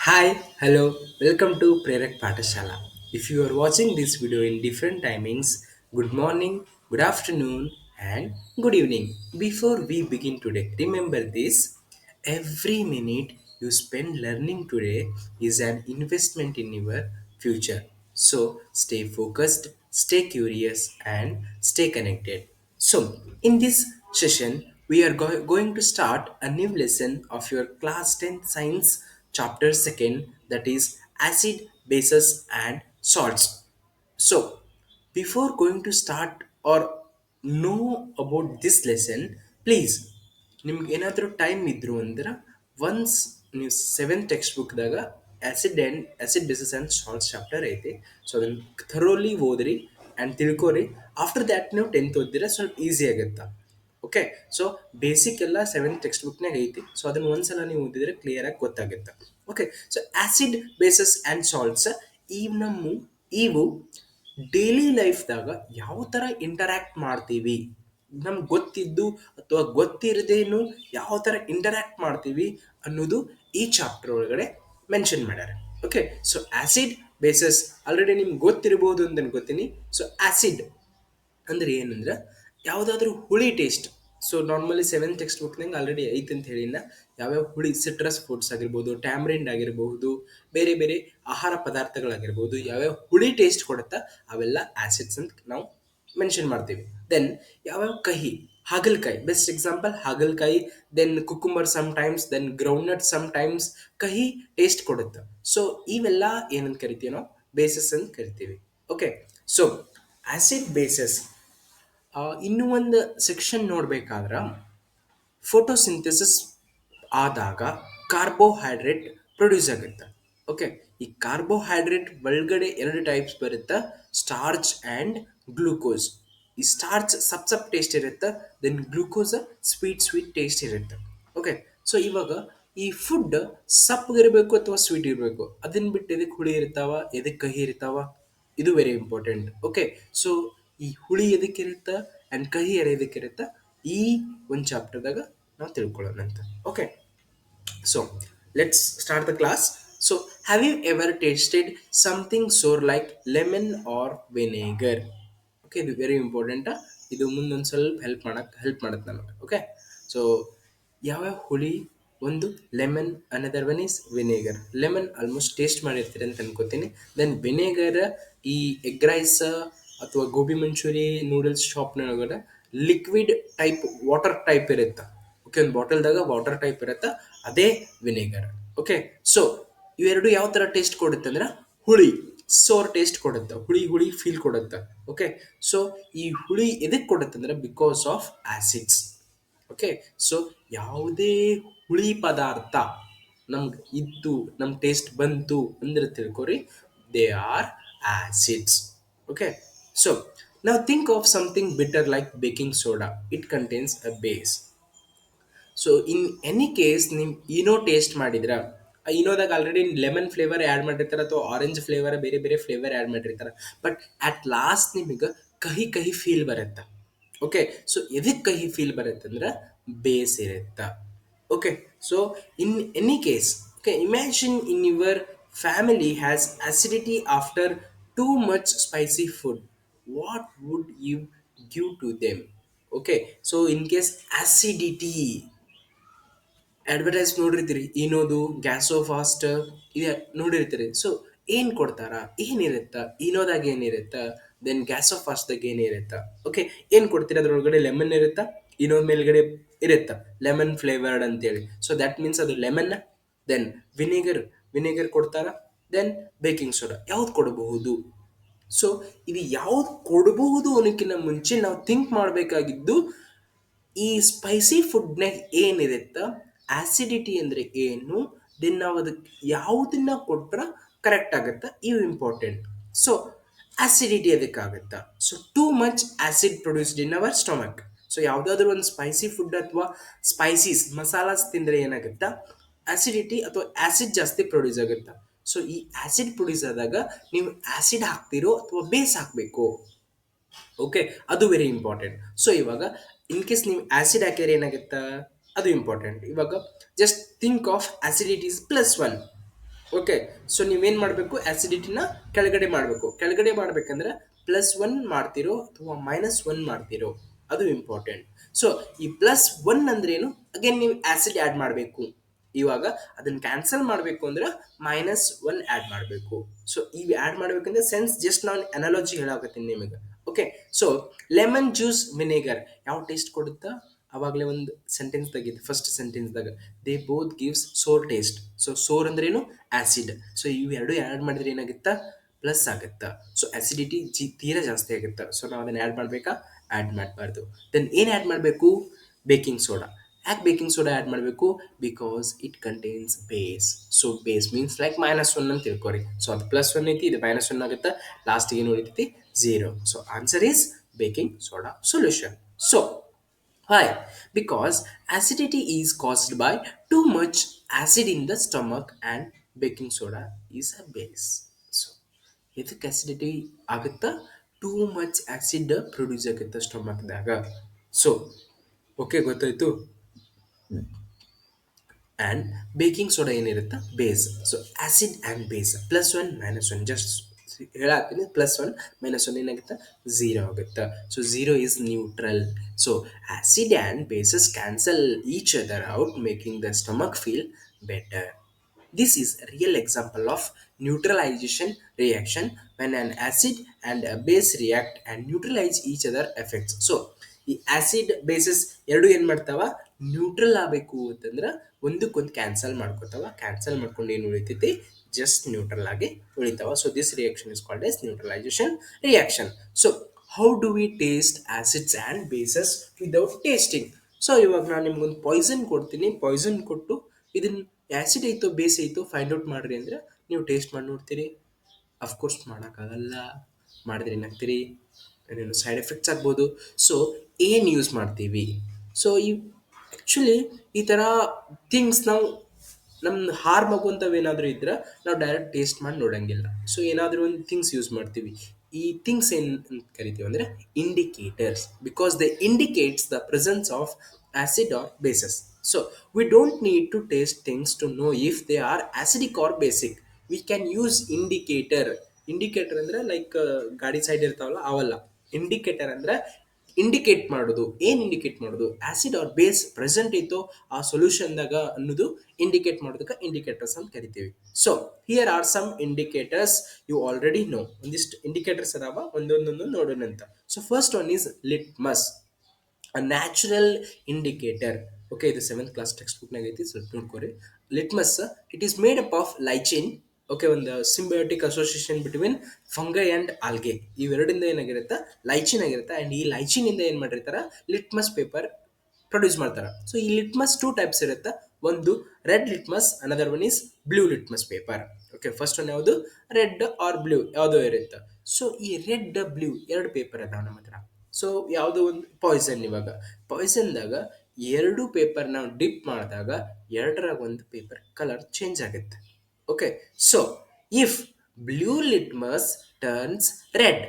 Hi, hello, welcome to Prerak Patashala. If you are watching this video in different timings, good morning, good afternoon, and good evening. Before we begin today, remember this: every minute you spend learning today is an investment in your future. So stay focused, stay curious, and stay connected. So, in this session, we are going to start a new lesson of your class 10 science chapter 2nd, that is acid, bases, and salts. So, before going to start or know about this lesson, please ನಿಮ್ಗೆ ಏನಾದರೂ time ಇದ್ರು ಅಂದ್ರೆ once ನೀವು seventh text ಬುಕ್ದಾಗ acid bases and salts chapter ಐತಿ. So ಅದನ್ನು thoroughly ಓದ್ರಿ and ತಿಳ್ಕೊರಿ. ಆಫ್ಟರ್ ದ್ಯಾಟ್ ನೀವು ಟೆಂತ್ ಓದಿದ್ರೆ ಸ್ವಲ್ಪ ಈಸಿ ಆಗುತ್ತೆ. ಓಕೆ, ಸೊ ಬೇಸಿಕ್ ಎಲ್ಲ ಸೆವೆಂತ್ ಟೆಕ್ಸ್ಟ್ ಬುಕ್ನಾಗ ಐತಿ. ಸೊ ಅದನ್ನು ಒಂದ್ಸಲ ನೀವು ಓದಿದ್ರೆ ಕ್ಲಿಯರಾಗಿ ಗೊತ್ತಾಗುತ್ತೆ. Okay, so acid bases and salts ಇವು ಡೈಲಿ ಲೈಫ್ದಾಗ ಯಾವ ಥರ ಇಂಟರ್ಯಾಕ್ಟ್ ಮಾಡ್ತೀವಿ, ನಮ್ಗೆ ಗೊತ್ತಿದ್ದು ಅಥವಾ ಗೊತ್ತಿರದೇನು ಯಾವ ಥರ ಇಂಟರ್ಯಾಕ್ಟ್ ಮಾಡ್ತೀವಿ ಅನ್ನೋದು ಈ ಚಾಪ್ಟರ್ ಒಳಗಡೆ ಮೆನ್ಷನ್ ಮಾಡ್ಯಾರ. Okay, so acid basis already ನಿಮ್ಗೆ ಗೊತ್ತಿರ್ಬೋದು ಅಂತ ಅನ್ಕೋತೀನಿ. ಸೊ ಆ್ಯಸಿಡ್ ಅಂದ್ರೆ ಏನಂದ್ರೆ ಯಾವುದಾದ್ರೂ ಹುಳಿ taste. So normally seventh text ಬುಕ್ನಾಗ ಆಲ್ರೆಡಿ ಐತೆ ಅಂತ ಹೇಳಿನ ಯಾವ್ಯಾವ ಹುಳಿ ಸಿಟ್ರಸ್ ಫುಡ್ಸ್ ಆಗಿರ್ಬೋದು, ಟ್ಯಾಮ್ರಿಂಡ್ ಆಗಿರಬಹುದು, ಬೇರೆ ಬೇರೆ ಆಹಾರ ಪದಾರ್ಥಗಳಾಗಿರ್ಬೋದು, ಯಾವ್ಯಾವ ಹುಳಿ ಟೇಸ್ಟ್ ಕೊಡುತ್ತಾ ಅವೆಲ್ಲ ಆ್ಯಸಿಡ್ಸ್ ಅಂತ ನಾವು ಮೆನ್ಷನ್ ಮಾಡ್ತೀವಿ. ದೆನ್ ಯಾವ್ಯಾವ ಕಹಿ, ಹಾಗಲಕಾಯಿ ಬೆಸ್ಟ್ ಎಕ್ಸಾಂಪಲ್ ಹಾಗಲಕಾಯಿ. Then cucumber some times, then groundnut some times ಕಹಿ ಟೇಸ್ಟ್ ಕೊಡುತ್ತೆ. ಸೊ ಇವೆಲ್ಲ ಏನಂತ ಕರಿತೀವಿ ನಾವು ಬೇಸಸ್ ಅಂತ ಕರಿತೀವಿ. ಓಕೆ, ಸೊ ಆಸಿಡ್ ಬೇಸಸ್ ಇನ್ನೂ ಒಂದು ಸೆಕ್ಷನ್ ನೋಡ್ಬೇಕಾದ್ರ ಫೋಟೋಸಿಂಥೆಸಿಸ್ ಆದಾಗ ಕಾರ್ಬೋಹೈಡ್ರೇಟ್ ಪ್ರೊಡ್ಯೂಸ್ ಆಗುತ್ತೆ. ಓಕೆ, ಈ ಕಾರ್ಬೋಹೈಡ್ರೇಟ್ ಒಳಗಡೆ ಎರಡು ಟೈಪ್ಸ್ ಬರುತ್ತೆ: ಸ್ಟಾರ್ಚ್ ಆ್ಯಂಡ್ ಗ್ಲೂಕೋಸ್. ಈ ಸ್ಟಾರ್ಚ್ ಸಪ್ ಟೇಸ್ಟ್ ಇರುತ್ತೆ, ದೆನ್ ಗ್ಲೂಕೋಸ್ ಸ್ವೀಟ್ ಟೇಸ್ಟ್ ಇರುತ್ತೆ. ಓಕೆ, ಸೊ ಇವಾಗ ಈ ಫುಡ್ ಸಪ್ಪಗಿರಬೇಕು ಅಥವಾ ಸ್ವೀಟ್ ಇರಬೇಕು, ಅದನ್ನ ಬಿಟ್ಟು ಎದಕ್ಕೆ ಹುಳಿ ಇರ್ತಾವ, ಎದಕ್ಕೆ ಕಹಿ ಇರ್ತಾವ, ಇದು ವೆರಿ ಇಂಪಾರ್ಟೆಂಟ್. ಓಕೆ, ಸೊ ಈ ಹುಳಿ ಎದಕ್ಕಿರುತ್ತ ಆ್ಯಂಡ್ ಕಹಿ ಎದಕ್ಕಿರುತ್ತ ಈ ಒಂದು ಚಾಪ್ಟರ್ದಾಗ ನಾವು ತಿಳ್ಕೊಳ್ಳೋಣಂತ. Okay, so let's start the class. So have you ever tasted something sour like lemon or vinegar? Okay, ಇದು ವೆರಿ ಇಂಪಾರ್ಟೆಂಟ್. ಇದು ಮುಂದೊಂದು ಸ್ವಲ್ಪ ಹೆಲ್ಪ್ ಮಾಡುತ್ತೆ ನಮಗೆ. ಓಕೆ, ಸೊ ಯಾವ್ಯಾವ ಹುಳಿ? ಒಂದು lemon, another one is vinegar. Lemon almost taste ಮಾಡಿರ್ತೀರಿ ಅಂತ ಅನ್ಕೋತೀನಿ. ದೆನ್ ವಿನೇಗರ್ ಈ ಎಗ್ ರೈಸ್ ಅಥವಾ ಗೋಬಿ ಮಂಚೂರಿ ನೂಡಲ್ಸ್ ಶಾಪ್ನೊಳಗಡೆ ಲಿಕ್ವಿಡ್ ಟೈಪ್ ವಾಟರ್ ಟೈಪ್ ಇರುತ್ತೆ. ಓಕೆ, ಒಂದು ಬಾಟಲ್ದಾಗ ವಾಟರ್ ಟೈಪ್ ಇರುತ್ತೆ, ಅದೇ ವಿನೇಗರ್. ಓಕೆ, ಸೊ ಇವೆರಡು ಯಾವ ಥರ ಟೇಸ್ಟ್ ಕೊಡುತ್ತೆ ಅಂದ್ರೆ ಹುಳಿ ಸೋರ್ ಟೇಸ್ಟ್ ಕೊಡುತ್ತೆ, ಹುಳಿ ಹುಳಿ ಫೀಲ್ ಕೊಡುತ್ತೆ. ಓಕೆ, ಸೊ ಈ ಹುಳಿ ಎದಕ್ಕೆ ಕೊಡುತ್ತೆ ಅಂದ್ರೆ because of acids. Okay, so ಯಾವುದೇ ಹುಳಿ ಪದಾರ್ಥ ನಮ್ಗೆ ಇತ್ತು, ನಮ್ಗೆ ಟೇಸ್ಟ್ ಬಂತು ಅಂದ್ರೆ ತಿಳ್ಕೊರಿ, they are acids. Okay, so ನಾವು think of something bitter like baking soda, it contains a base. So in any case ನೀವು ಇನೋ ಟೇಸ್ಟ್ ಮಾಡಿದ್ರ, ಆ ಇನೋದಾಗ ಆಲ್ರೆಡಿ ಲೆಮನ್ ಫ್ಲೇವರ್ ಆ್ಯಡ್ ಮಾಡಿರ್ತಾರೆ ಅಥವಾ ಆರೆಂಜ್ ಫ್ಲೇವರ್ ಬೇರೆ ಬೇರೆ ಫ್ಲೇವರ್ ಆ್ಯಡ್ ಮಾಡಿರ್ತಾರೆ, ಬಟ್ ಅಟ್ ಲಾಸ್ಟ್ ನಿಮಗೆ ಕಹಿ ಕಹಿ ಫೀಲ್ ಬರುತ್ತೆ. ಓಕೆ, ಸೊ ಎದಕ್ಕೆ ಕಹಿ ಫೀಲ್ ಬರುತ್ತೆ ಅಂದ್ರೆ ಬೇಸ್ ಇರುತ್ತೆ. Okay, so in any case, okay, imagine in your family has acidity after too much spicy food, what would you give to them? Okay, so in case acidity advertise ನೋಡಿರ್ತೀರಿ, ಇನೋದು Gas-O-Fast ಇದೆ ನೋಡಿರ್ತೀರಿ. So ಏನು ಕೊಡ್ತಾರ, ಏನಿರುತ್ತ ಇನೋದಾಗ, ಏನಿರುತ್ತ then ಗ್ಯಾಸೋ ಫಾಸ್ಟ್ದಾಗ ಏನಿರುತ್ತ? Okay, ಏನು ಕೊಡ್ತೀರಿ ಅದ್ರೊಳಗಡೆ? Lemon ಇರುತ್ತಾ, ಇನೋದ್ ಮೇಲ್ಗಡೆ ಇರುತ್ತಾ ಲೆಮನ್ ಫ್ಲೇವರ್ಡ್ ಅಂತೇಳಿ. ಸೊ ದ್ಯಾಟ್ ಮೀನ್ಸ್ ಅದು ಲೆಮನ್. ದೆನ್ ವಿನೆಗರ್ ಕೊಡ್ತಾರ, ದೆನ್ ಬೇಕಿಂಗ್ ಸೋಡಾ ಯಾವ್ದು ಕೊಡಬಹುದು? ಸೊ ಇದು ಯಾವ್ದು ಕೊಡಬಹುದು ಅನ್ನೋಕ್ಕಿಂತ ಮುಂಚೆ ನಾವು ಥಿಂಕ್ ಮಾಡಬೇಕಾಗಿದ್ದು ಈ ಸ್ಪೈಸಿ ಫುಡ್ನಾಗ ಏನಿರುತ್ತೆ, ಆಸಿಡಿಟಿ ಅಂದರೆ ಏನು, ದೆನ್ ನಾವು ಅದಕ್ಕೆ ಯಾವುದನ್ನ ಕೊಟ್ರೆ ಕರೆಕ್ಟ್ ಆಗುತ್ತೆ, ಇವು ಇಂಪಾರ್ಟೆಂಟ್. ಸೊ ಆಸಿಡಿಟಿ ಅದಕ್ಕಾಗುತ್ತಾ? So too much acid produced in our stomach. So ಯಾವುದಾದ್ರೂ ಒಂದು ಸ್ಪೈಸಿ ಫುಡ್ ಅಥವಾ ಸ್ಪೈಸೀಸ್ ಮಸಾಲಾಸ್ ತಿಂದರೆ ಏನಾಗುತ್ತಾ, ಆಸಿಡಿಟಿ ಅಥವಾ ಆಸಿಡ್ ಜಾಸ್ತಿ ಪ್ರೊಡ್ಯೂಸ್ ಆಗುತ್ತಾ. ಸೊ ಈ ಆಸಿಡ್ ಪ್ರೊಡ್ಯೂಸ್ ಆದಾಗ ನೀವು ಆಸಿಡ್ ಹಾಕ್ತಿರೋ ಅಥವಾ ಬೇಸ್ ಹಾಕಬೇಕು. ಓಕೆ, ಅದು ವೆರಿ ಇಂಪಾರ್ಟೆಂಟ್. ಸೊ ಇವಾಗ ಇನ್ ಕೇಸ್ ನೀವು ಆಸಿಡ್ ಹಾಕಿದ್ರೆ ಏನಾಗುತ್ತಾ, ಅದು ಇಂಪಾರ್ಟೆಂಟ್. ಇವಾಗ just think of acidities +1. Okay, so ನೀವೇನು ಮಾಡಬೇಕು, ಆ್ಯಸಿಡಿಟಿನ ಕೆಳಗಡೆ ಮಾಡಬೇಕು. ಕೆಳಗಡೆ ಮಾಡ್ಬೇಕಂದ್ರೆ +1 ಮಾಡ್ತಿರೋ ಅಥವಾ -1 ಮಾಡ್ತಿರೋ, ಅದು ಇಂಪಾರ್ಟೆಂಟ್. ಸೊ ಈ +1 ಅಂದ್ರೇನು, ಅಗೇನ್ ನೀವು ಆ್ಯಸಿಡ್ ಆ್ಯಡ್ ಮಾಡಬೇಕು. ಇವಾಗ ಅದನ್ನ ಕ್ಯಾನ್ಸಲ್ ಮಾಡಬೇಕು ಅಂದ್ರೆ -1 ಆ್ಯಡ್ ಮಾಡಬೇಕು. ಸೊ ಇವು ಆ್ಯಡ್ ಮಾಡ್ಬೇಕಂದ್ರೆ ಸೆನ್ಸ್ ಜಸ್ಟ್ ನಾನು ಅನಾಲಜಿ ಹೇಳಾಕತ್ತೀನಿ ನಿಮಗೆ. Okay, so lemon juice vinegar ಯಾವ ಟೇಸ್ಟ್ ಕೊಡುತ್ತಾ, ಅವಾಗಲೇ ಒಂದು ಸೆಂಟೆನ್ಸ್ ತೆಗಿದ್ದು, ಫಸ್ಟ್ ಸೆಂಟೆನ್ಸ್ದಾಗ they both gives sour taste. So sour ಅಂದ್ರೇನು, ಆಸಿಡ್. ಸೊ ಇವು ಎರಡು ಆ್ಯಡ್ ಮಾಡಿದ್ರೆ ಏನಾಗುತ್ತಾ, ಪ್ಲಸ್ ಆಗುತ್ತಾ. ಸೊ ಅಸಿಡಿಟಿ ತೀರಾ ಜಾಸ್ತಿ ಆಗುತ್ತಾ. ಸೊ ನಾವು ಅದನ್ನ ಆ್ಯಡ್ ಮಾಡಬೇಕಾ, ಆ್ಯಡ್ ಮಾಡಬಾರ್ದು. ದೆನ್ ಏನು ಆ್ಯಡ್ ಮಾಡಬೇಕು, ಬೇಕಿಂಗ್ ಸೋಡಾ. ಯಾಕೆ ಬೇಕಿಂಗ್ ಸೋಡಾ ಆ್ಯಡ್ ಮಾಡಬೇಕು, because it contains base. So base means like -1 ಅಂತ ತಿಳ್ಕೊರಿ. ಸೊ ಅದು +1 ಐತಿ, ಇದು -1 ಆಗುತ್ತಾ, ಲಾಸ್ಟಿಗೆ ಏನು ಉಳಿತೈತಿ, 0. So answer is baking soda solution. So why? Because acidity is caused by too much acid in the stomach and baking soda is a base. So, ಇದಕ್ಕೆ acidity ಆಗುತ್ತಾ, too much acid produce ಆಗುತ್ತೆ ಸ್ಟಮಕ್ದಾಗ. So okay, ಗೊತ್ತಾಯ್ತು. And baking soda ಏನಿರುತ್ತೆ, base. So acid and base, +1 -1 just ಹೇಳಾತೀನಿ. +1 -1 ಏನಾಗುತ್ತೆ, 0 ಆಗುತ್ತೆ. So 0 is neutral. So acid and bases cancel each other out, making the stomach feel better. This is a real example of neutralization reaction when an acid and a base react and neutralize each other effects. So ಈ acid basis ಎರಡು ಏನು ಮಾಡ್ತಾವ, neutral ಆಗಬೇಕು ಅಂತಂದ್ರೆ ಒಂದಕ್ಕೊಂದು cancel ಮಾಡ್ಕೋತಾವ. Cancel ಮಾಡ್ಕೊಂಡು ಏನು ಉಳಿತೈತಿ, just neutral ಆಗಿ ಉಳಿತಾವ. So this reaction is called as neutralisation reaction. So how do we taste acids and bases without tasting? So ಇವಾಗ ನಾನು ನಿಮ್ಗೊಂದು ಪಾಯ್ಸನ್ ಕೊಡ್ತೀನಿ. ಪಾಯ್ಸನ್ ಕೊಟ್ಟು ಇದನ್ನ ಆ್ಯಸಿಡ್ ಐತೋ ಬೇಸ್ ಐತೋ ಫೈಂಡ್ ಔಟ್ ಮಾಡಿರಿ ಅಂದರೆ ನೀವು ಟೇಸ್ಟ್ ಮಾಡಿ ನೋಡ್ತೀರಿ. ಅಫ್ಕೋರ್ಸ್ ಮಾಡೋಕ್ಕಾಗಲ್ಲ. ಮಾಡಿದ್ರೆ ಏನಾಗ್ತೀರಿ, ಏನೇನು ಸೈಡ್ ಎಫೆಕ್ಟ್ಸ್ ಆಗ್ಬೋದು. ಸೊ ಏನು ಯೂಸ್ ಮಾಡ್ತೀವಿ, ಸೊ ಆ್ಯಕ್ಚುಲಿ ಈ ಥರ ಥಿಂಗ್ಸ್ ನಾವು ನಮ್ಮ ಹಾರ್ಮ್ ಆಗುವಂಥವು ಏನಾದರೂ ಇದ್ರೆ ನಾವು ಡೈರೆಕ್ಟ್ ಟೇಸ್ಟ್ ಮಾಡಿ ನೋಡೋಂಗಿಲ್ಲ. ಸೊ ಏನಾದರೂ ಒಂದು ಥಿಂಗ್ಸ್ ಯೂಸ್ ಮಾಡ್ತೀವಿ. ಈ ಥಿಂಗ್ಸ್ ಏನು ಅಂತ ಕರಿತೀವಿ ಅಂದರೆ indicators, because they indicates the presence of acid or bases. So we don't need to taste things to know if they are acidic or basic. We can use indicator. Indicator ಅಂದರೆ like ಗಾಡಿ side ಇರ್ತಾವಲ್ಲ ಅವಲ್ಲ. Indicator ಅಂದರೆ indicate ಮಾಡೋದು. ಏನು indicate ಮಾಡೋದು, acid or base present ಐತೋ ಆ ಸೊಲ್ಯೂಷನ್ದಾಗ ಅನ್ನೋದು ಇಂಡಿಕೇಟ್ ಮಾಡೋದಕ್ಕೆ ಇಂಡಿಕೇಟರ್ಸ್ ಅಂತ ಕರಿತೀವಿ. So here are some indicators you already know. ಒಂದಿಷ್ಟು ಇಂಡಿಕೇಟರ್ಸ್ ಅದಾವ, ಒಂದೊಂದೊಂದು ನೋಡೋಣ ಅಂತ. So first one is litmus, a natural indicator. Okay, ಇದು 7th ಕ್ಲಾಸ್ ಟೆಕ್ಸ್ಟ್ ಬುಕ್ನಾಗ ಐತಿ, ಸ್ವಲ್ಪ ನೋಡ್ಕೊರಿ. Litmus, it is made up of lichen. Okay, ಒಂದು symbiotic association between fungi and algae. ಇವೆರಡಿಂದ ಏನಾಗಿರುತ್ತೆ, ಲೈಚಿನ್ ಆಗಿರುತ್ತೆ. ಆ್ಯಂಡ್ ಈ ಲೈಚಿನಿಂದ ಏನು ಮಾಡಿರ್ತಾರೆ, ಲಿಟ್ಮಸ್ ಪೇಪರ್ ಪ್ರೊಡ್ಯೂಸ್ ಮಾಡ್ತಾರೆ. ಸೊ ಈ ಲಿಟ್ಮಸ್ 2 ಟೈಪ್ಸ್ ಇರುತ್ತೆ. ಒಂದು red litmus, another one is blue litmus paper. Okay, first one ಯಾವುದು, ರೆಡ್ ಆರ್ ಬ್ಲೂ ಯಾವುದೋ ಇರುತ್ತೆ. ಸೊ ಈ ರೆಡ್ ಬ್ಲೂ ಎರಡು ಪೇಪರ್ ಅದಾವ ನಮ್ಮ ಹತ್ರ. ಸೊ ಯಾವುದೋ ಒಂದು ಪಾಯ್ಸನ್, ಇವಾಗ ಪಾಯ್ಸನ್ದಾಗ ಎರಡು ಪೇಪರ್ ನಾವು ಡಿಪ್ ಮಾಡಿದಾಗ ಎರಡರಾಗ ಒಂದು ಪೇಪರ್ ಕಲರ್ ಚೇಂಜ್ ಆಗುತ್ತೆ. Okay, so if blue litmus turns red,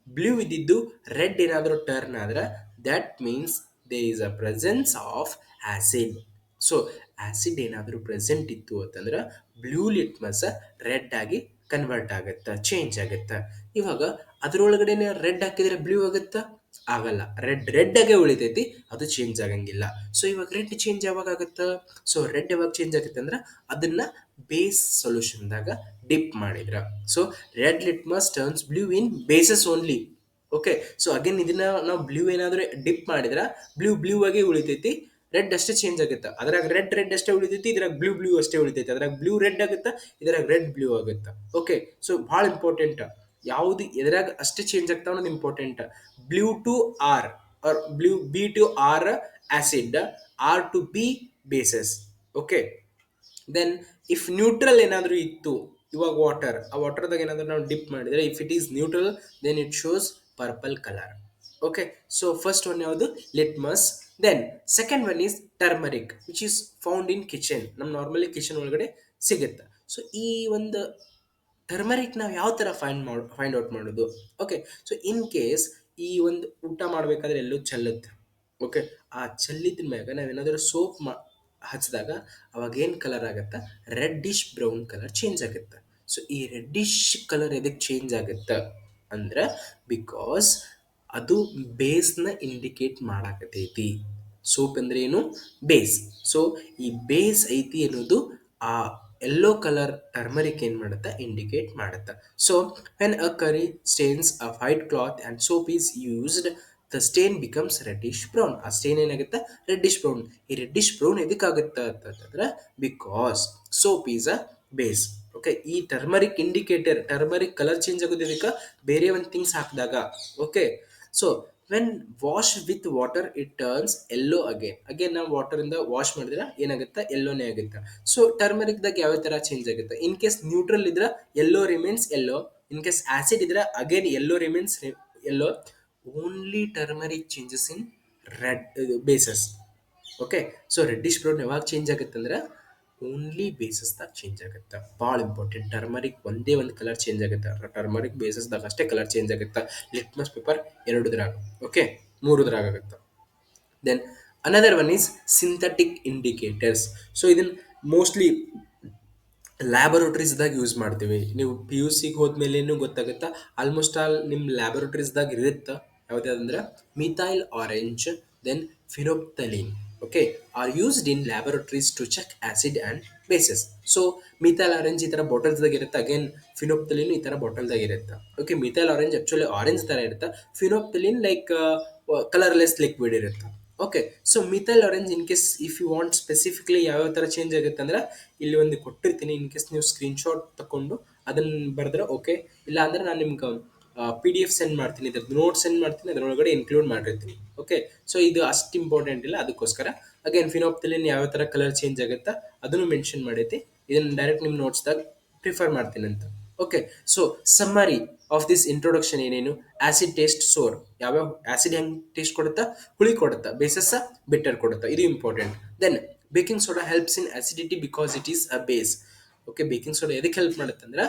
blue ಇದ್ದಿದ್ದು ರೆಡ್ ಏನಾದರೂ ಟರ್ನ್ ಆದ್ರೆ that means there is a presence of acid. So acid ಏನಾದರೂ ಪ್ರೆಸೆಂಟ್ ಇತ್ತು ಅಂತಂದ್ರೆ ಬ್ಲೂ ಲಿಟ್ಮಸ್ ರೆಡ್ ಆಗಿ ಕನ್ವರ್ಟ್ ಆಗುತ್ತೆ, ಚೇಂಜ್ ಆಗುತ್ತೆ. ಇವಾಗ ಅದರೊಳಗಡೆನೆ ರೆಡ್ ಹಾಕಿದ್ರೆ ಬ್ಲೂ ಆಗುತ್ತಾ, ಆಗಲ್ಲ. ರೆಡ್ ರೆಡ್ ಆಗೇ ಉಳಿತೈತಿ, ಅದು ಚೇಂಜ್ ಆಗಂಗಿಲ್ಲ. ಸೊ ಇವಾಗ ರೆಡ್ ಚೇಂಜ್ ಯಾವಾಗ ಆಗುತ್ತಾ, ಸೊ ರೆಡ್ ಯಾವಾಗ ಚೇಂಜ್ ಆಗುತ್ತೆ ಅಂದ್ರೆ ಅದನ್ನ ಬೇಸ್ ಸೊಲ್ಯೂಷನ್ದಾಗ ಡಿಪ್ ಮಾಡಿದ್ರ. So red litmus turns blue ಇನ್ basis only. Okay, so again ಇದನ್ನ ನಾವು ಬ್ಲೂ ಏನಾದರೂ ಡಿಪ್ ಮಾಡಿದ್ರೆ ಬ್ಲೂ ಬ್ಲೂ ಆಗಿ ಉಳಿತೈತಿ, ರೆಡ್ ಅಷ್ಟೇ ಚೇಂಜ್ ಆಗುತ್ತೆ. ಅದ್ರಾಗ ರೆಡ್ ರೆಡ್ ಅಷ್ಟೇ ಉಳಿತೈತಿ, ಇದ್ರಾಗ ಬ್ಲೂ ಬ್ಲೂ ಅಷ್ಟೇ ಉಳಿತೈತಿ. ಅದ್ರಾಗ ಬ್ಲೂ ರೆಡ್ ಆಗುತ್ತೆ, ಇದ್ರಾಗ ರೆಡ್ ಬ್ಲೂ ಆಗುತ್ತೆ. ಓಕೆ, ಸೊ ಭಾಳ ಇಂಪಾರ್ಟೆಂಟ್, ಯಾವುದು ಎದ್ರಾಗ ಅಷ್ಟೇ ಚೇಂಜ್ ಆಗ್ತಾವ ಅನ್ನೋದು important. Blue to R R blue B to R acid, R to B bases. Okay, then if neutral ಏನಾದರೂ ಇತ್ತು, ಇವಾಗ ವಾಟರ್, ಆ ವಾಟರ್ದಾಗ ಏನಾದರೂ ನಾವು ಡಿಪ್ ಮಾಡಿದರೆ if it is neutral then it shows purple colour. Okay, so first one ಯಾವುದು, litmus. Then second one is turmeric which is found in kitchen. ನಮ್ಮ normally kitchen ಒಳಗಡೆ ಸಿಗುತ್ತೆ. ಸೊ ಈ ಒಂದು ಟರ್ಮರಿಕ್ ನಾವು ಯಾವ ಥರ ಫೈಂಡ್ ಔಟ್ ಮಾಡೋದು. ಓಕೆ, ಸೊ ಇನ್ ಕೇಸ್ ಈ ಒಂದು ಊಟ ಮಾಡಬೇಕಾದ್ರೆ ಎಲ್ಲೂ ಚೆಲ್ಲುತ್ತೆ. ಓಕೆ, ಆ ಚೆಲ್ಲಿದ ಮ್ಯಾಗ ನಾವೇನಾದರೂ ಸೋಪ್ ಹಚ್ಚಿದಾಗ ಅವಾಗ ಏನು ಕಲರ್ ಆಗುತ್ತೆ, ರೆಡ್ಡಿಶ್ ಬ್ರೌನ್ ಕಲರ್ ಚೇಂಜ್ ಆಗುತ್ತೆ. ಸೊ ಈ ರೆಡ್ಡಿಶ್ ಕಲರ್ ಎದಕ್ಕೆ ಚೇಂಜ್ ಆಗುತ್ತೆ ಅಂದ್ರೆ, ಬಿಕಾಸ್ ಅದು ಬೇಸ್ನ ಇಂಡಿಕೇಟ್ ಮಾಡಾಕತೈತಿ. ಸೋಪ್ ಅಂದ್ರೆ ಏನು, ಬೇಸ್. ಸೊ ಈ ಬೇಸ್ ಐತಿ ಅನ್ನೋದು ಆ ಯೆಲ್ಲೋ ಕಲರ್ ಟರ್ಮರಿಕ್ ಏನು ಮಾಡುತ್ತೆ, ಇಂಡಿಕೇಟ್ ಮಾಡುತ್ತೆ. So when a curry stains a white cloth and soap is used, the stain becomes reddish brown. ಆ ಸ್ಟೇನ್ ಏನಾಗುತ್ತೆ, ರೆಡ್ಡಿಶ್ ಬ್ರೌನ್. ಈ ರೆಡ್ಡಿಶ್ ಬ್ರೌನ್ ಎದಕ್ಕಾಗುತ್ತೆ ಅಂತಂದ್ರೆ, because soap is a base. Okay, ಈ turmeric indicator, turmeric colour change ಆಗೋದು ಇದಕ್ಕೆ ಬೇರೆ ಒಂದು ಥಿಂಗ್ಸ್ ಹಾಕಿದಾಗ. Okay, so when wash with water it turns yellow again. Again ನಾವು ವಾಟರಿಂದ ವಾಶ್ ಮಾಡಿದ್ರೆ ಏನಾಗುತ್ತೆ, ಎಲ್ಲೋನೇ ಆಗುತ್ತೆ. ಸೊ ಟರ್ಮರಿಕ್ದಾಗ ಯಾವ ಥರ ಚೇಂಜ್ ಆಗುತ್ತೆ, ಇನ್ ಕೇಸ್ ನ್ಯೂಟ್ರಲ್ ಇದ್ರೆ yellow remains yellow, in case acid ಇದ್ರೆ again yellow remains yellow. Only turmeric changes in red bases. Okay, so reddish brown ಯಾವಾಗ ಚೇಂಜ್ ಆಗುತ್ತೆ ಅಂದ್ರೆ ಓನ್ಲಿ ಬೇಸಸ್ದಾಗ ಚೇಂಜ್ ಆಗುತ್ತೆ. ಭಾಳ ಇಂಪಾರ್ಟೆಂಟ್. ಟರ್ಮರಿಕ್ ಒಂದೇ ಒಂದು ಕಲರ್ ಚೇಂಜ್ ಆಗುತ್ತೆ, ಟರ್ಮರಿಕ್ ಬೇಸಸ್ದಾಗ ಅಷ್ಟೇ ಕಲರ್ ಚೇಂಜ್ ಆಗುತ್ತೆ. ಲಿಟ್ಮಸ್ ಪೇಪರ್ ಎರಡುದ್ರಾಗ, ಓಕೆ, ಮೂರುದ್ರಾಗ ಆಗುತ್ತೆ. Then another one is synthetic indicators. So ಇದನ್ನ ಮೋಸ್ಟ್ಲಿ ಲ್ಯಾಬೊರೇಟರೀಸ್ದಾಗ ಯೂಸ್ ಮಾಡ್ತೀವಿ. ನೀವು ಪಿ ಯು ಸಿಗೆ ಹೋದ್ಮೇಲೇನು ಗೊತ್ತಾಗುತ್ತಾ, ಆಲ್ಮೋಸ್ಟ್ ಆಲ್ ನಿಮ್ಮ ಲ್ಯಾಬೊರೇಟರೀಸ್ದಾಗ ಇರುತ್ತೆ. ಯಾವುದಂದ್ರೆ methyl orange, then phenolphthalein. Okay, are used in laboratories to check acid and bases. So methyl orange ಈ ಥರ ಬಾಟಲ್ಸ್ದಾಗ ಇರುತ್ತೆ, ಅಗೇನ್ ಫಿನೋಪ್ತಲೀನ್ ಈ ಥರ ಬಾಟಲ್ದಾಗ ಇರುತ್ತೆ. Okay, methyl orange actually orange ಥರ ಇರುತ್ತೆ, ಫಿನೋಪ್ತಲೀನ್ ಲೈಕ್ ಕಲರ್ಲೆಸ್ ಲಿಕ್ವಿಡ್ ಇರುತ್ತೆ. Okay, so methyl orange in case if you want specifically ಯಾವ್ಯಾವ ಥರ ಚೇಂಜ್ ಆಗುತ್ತೆ ಅಂದ್ರೆ, ಇಲ್ಲಿ ಒಂದು ಕೊಟ್ಟಿರ್ತೀನಿ. ಇನ್ ಕೇಸ್ ನೀವು ಸ್ಕ್ರೀನ್ಶಾಟ್ ತಗೊಂಡು ಅದನ್ನು ಬರೆದ್ರೆ ಓಕೆ, ಇಲ್ಲ ಅಂದ್ರೆ ನಾನು ನಿಮ್ಗೆ ಪಿ ಡಿ ಎಫ್ ಸೆಂಡ್ ಮಾಡ್ತೀನಿ, ಇದ್ರದ್ದು ನೋಟ್ ಸೆಂಡ್ ಮಾಡ್ತೀನಿ, ಅದರೊಳಗಡೆ ಇನ್ಕ್ಲೂಡ್ ಮಾಡಿರ್ತೀನಿ. ಓಕೆ, ಸೊ ಇದು ಅಷ್ಟು ಇಂಪಾರ್ಟೆಂಟ್ ಇಲ್ಲ, ಅದಕ್ಕೋಸ್ಕರ ಅಗೇನ್ ಫಿನೋಪ್ತಲಿನ್ ಯಾವ ಥರ ಕಲರ್ ಚೇಂಜ್ ಆಗುತ್ತೆ ಅದನ್ನು ಮೆನ್ಷನ್ ಮಾಡೈತಿ. ಇದನ್ನು ಡೈರೆಕ್ಟ್ ನಿಮ್ಮ ನೋಟ್ಸ್ದಾಗ ಪ್ರಿಫರ್ ಮಾಡ್ತೀನಿ ಅಂತ. Okay, so summary of this introduction ಏನೇನು, ಆಸಿಡ್ ಟೇಸ್ಟ್ ಸೋರ್, ಯಾವ್ಯಾವ ಆಸಿಡ್ ಹೆಂಗೆ ಟೇಸ್ಟ್ ಕೊಡುತ್ತಾ, ಹುಳಿ ಕೊಡುತ್ತಾ, ಬೇಸಸ್ ಬಿಟ್ಟರ್ ಕೊಡುತ್ತಾ, ಇದು important. Then baking soda helps in acidity because it is a base. Okay, baking soda ಎದಕ್ಕೆ ಹೆಲ್ಪ್ ಮಾಡುತ್ತೆ ಅಂದ್ರೆ,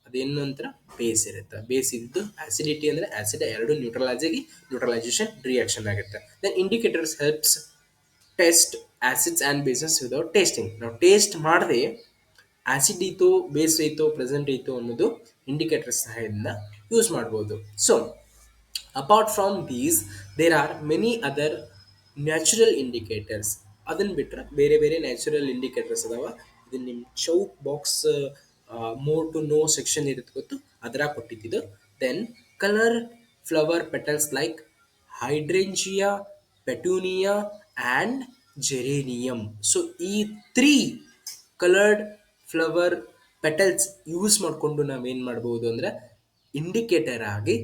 ಅದೇನು ಅಂತಾರೆ, ಬೇಸ್ ಇರುತ್ತೆ. ಬೇಸ್ ಇದ್ದು ಆಸಿಡಿಟಿ ಅಂದರೆ ಆಸಿಡ್ ಎರಡು ನ್ಯೂಟ್ರಲೈಸ್ ಆಗಿ ನ್ಯೂಟ್ರಲೈಸೇಷನ್ ರಿಯಾಕ್ಷನ್ ಆಗುತ್ತೆ. Then indicators helps test acids and bases without tasting. ನಾವು ಟೇಸ್ಟ್ ಮಾಡದೆ ಆಸಿಡ್ ಐತೋ ಬೇಸ್ ಐತೋ ಪ್ರೆಸೆಂಟ್ ಐತೋ ಅನ್ನೋದು ಇಂಡಿಕೇಟರ್ ಸಹಾಯದಿಂದ ಯೂಸ್ ಮಾಡ್ಬೋದು. So apart from these there are many other natural indicators. ಅದನ್ನು ಬಿಟ್ಟರೆ ಬೇರೆ ಬೇರೆ ನ್ಯಾಚುರಲ್ ಇಂಡಿಕೇಟರ್ಸ್ ಅದಾವ. ಇದು ನಿಮ್ಮ ಚೌಕ್ box more to know section ಇರುತ್ತೆ ಗೊತ್ತು, ಅದರ ಕೊಟ್ಟಿದ್ದು. Then colour flower petals like hydrangea, petunia and geranium. So ಈ three coloured flower petals use ಮಾಡಿಕೊಂಡು ನಾವೇನು ಮಾಡ್ಬೋದು ಅಂದರೆ, ಇಂಡಿಕೇಟರ್ ಆಗಿ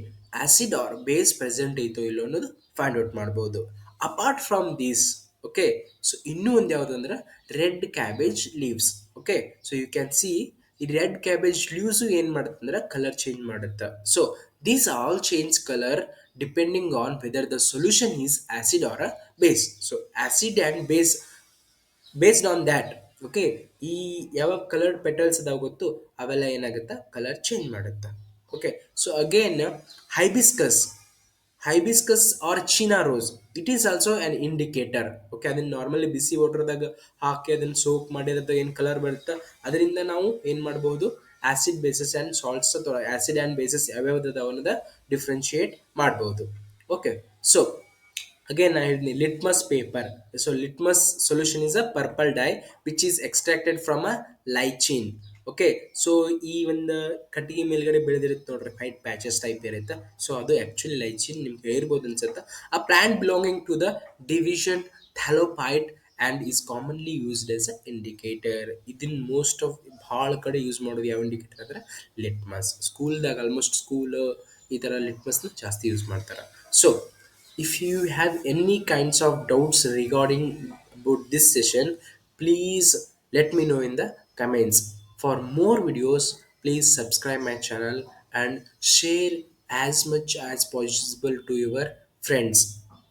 ಆಸಿಡ್ ಆರ್ ಬೇಸ್ ಪ್ರೆಸೆಂಟ್ ಐತೋ ಇಲ್ಲೋ ಅನ್ನೋದು ಫೈಂಡ್ ಔಟ್ ಮಾಡ್ಬೋದು. Apart from these, okay, so ಇನ್ನೂ ಒಂದು ಯಾವುದು ಅಂದ್ರೆ red cabbage leaves. Okay, so you can see ಈ ರೆಡ್ ಕ್ಯಾಬೇಜ್ ಲೀವ್ಸು ಏನು ಮಾಡುತ್ತೆ ಅಂದ್ರೆ ಕಲರ್ ಚೇಂಜ್ ಮಾಡುತ್ತೆ. So these all change colour depending on whether the solution is acid or a base. So acid and base based on that. Okay, ಈ ಯಾವ coloured petals ಅದಾವ ಗೊತ್ತು, ಅವೆಲ್ಲ ಏನಾಗುತ್ತೆ, ಕಲರ್ ಚೇಂಜ್ ಮಾಡುತ್ತೆ. Okay, so again hibiscus, hibiscus or China rose, it is also an indicator. Okay, ಅದನ್ನು normally ಬಿಸಿ ವಾಟರ್ದಾಗ ಹಾಕಿ ಅದನ್ನು ಸೋಪ್ ಮಾಡಿ ಅದ್ರದ್ದು ಏನು ಕಲರ್ ಬರುತ್ತೆ ಅದರಿಂದ ನಾವು ಏನು ಮಾಡ್ಬೋದು, ಆಸಿಡ್ ಬೇಸಸ್ ಆ್ಯಂಡ್ ಸಾಲ್ಟ್ಸ್ ಅಥವಾ ಆಸಿಡ್ ಆ್ಯಂಡ್ ಬೇಸಸ್ ಯಾವ್ಯಾವ್ದು ಅದಾವ ಅನ್ನೋದ ಡಿಫ್ರೆನ್ಶಿಯೇಟ್ ಮಾಡ್ಬೋದು. Okay, so again I had litmus paper. So litmus solution is a purple dye which is extracted from a lichen. Okay, so ಈ ಒಂದು ಕಟ್ಟಿಗೆ ಮೇಲ್ಗಡೆ ಬೆಳೆದಿರುತ್ತೆ ನೋಡ್ರಿ, ವೈಟ್ ಪ್ಯಾಚಸ್ ಟೈಪ್ ಇರುತ್ತೆ. ಸೊ ಅದು ಆ್ಯಕ್ಚುಲಿ ಲೈಚಿನ್, ನಿಮ್ಗೆ ಇರ್ಬೋದು ಅನ್ಸುತ್ತೆ. A plant belonging to the division thallophyte and is commonly used as a indicator. ಇದನ್ನು ಮೋಸ್ಟ್ ಆಫ್ ಭಾಳ ಕಡೆ ಯೂಸ್ ಮಾಡೋದು ಯಾವ ಇಂಡಿಕೇಟರ್ ಅಂದರೆ ಲಿಟ್ಮಸ್. ಸ್ಕೂಲ್ದಾಗ ಆಲ್ಮೋಸ್ಟ್ ಸ್ಕೂಲ್ ಈ ಥರ ಲಿಟ್ಮಸ್ನ ಜಾಸ್ತಿ ಯೂಸ್ ಮಾಡ್ತಾರೆ. So if you have any kinds of doubts regarding about this session, please let me know in the comments. For more videos, please subscribe my channel and share as much as possible to your friends.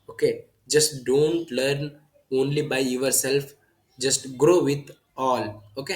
Okay, just don't learn only by yourself, just grow with all. Okay.